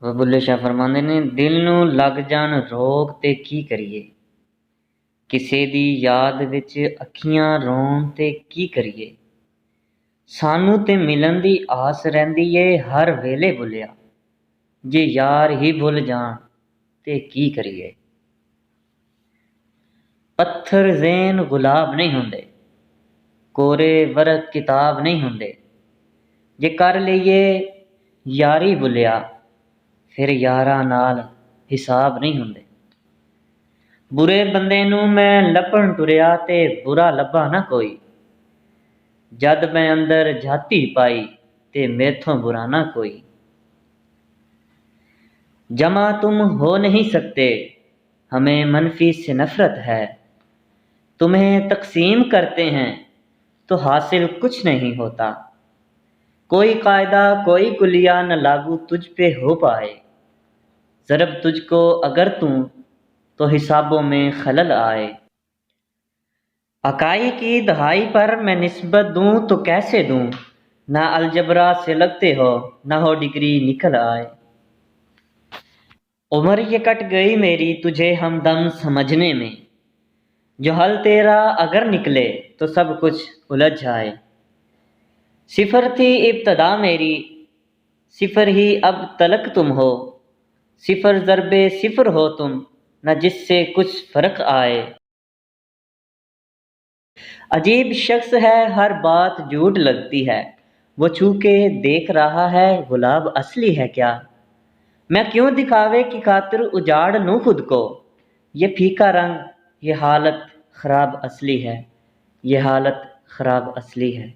वो बुल्ले शाह फरमाते ने दिल नूं लग जाण रोग ते की करिए, किसे दी याद विच अखियां रोण ते की करिए। सानू ते मिलन दी आस रहिंदी ए हर वेले बुल्लिया, जे यार ही भुल जाण ते की करिए। पत्थर ज़ेन गुलाब नहीं हुंदे, कोरे वरक किताब नहीं हुंदे। जे कर लईए यारी बुल्लिया, फिर यारां नाल हिसाब नहीं हुंदे। बुरे बंदे नूं मैं लभण टुरिया ते बुरा लभा ना कोई, जद मैं अंदर झाती पाई ते मेथों बुरा ना कोई। जमा तुम हो नहीं सकते, हमें मनफी से नफरत है। तुम्हें तकसीम करते हैं तो हासिल कुछ नहीं होता। कोई कायदा कोई कुलिया न लागू तुझ पे हो पाए। ज़रब तुझको अगर तू तो हिसाबों में खलल आए। अकाई की दहाई पर मैं निस्बत दूं तो कैसे दूं, ना अलजबरा से लगते हो ना हो डिग्री निकल आए। उम्र ये कट गई मेरी तुझे हमदम समझने में, जो हल तेरा अगर निकले तो सब कुछ उलझ जाए। सिफर थी इब्तदा मेरी, सिफर ही अब तलक तुम हो। सिफर ज़रबे सिफर हो तुम, न जिससे कुछ फर्क आए। अजीब शख्स है हर बात झूठ लगती है, वो छू के देख रहा है गुलाब असली है क्या। मैं क्यों दिखावे की खातिर उजाड़ लूं खुद को, ये फीका रंग ये हालत ख़राब असली है, ये हालत ख़राब असली है।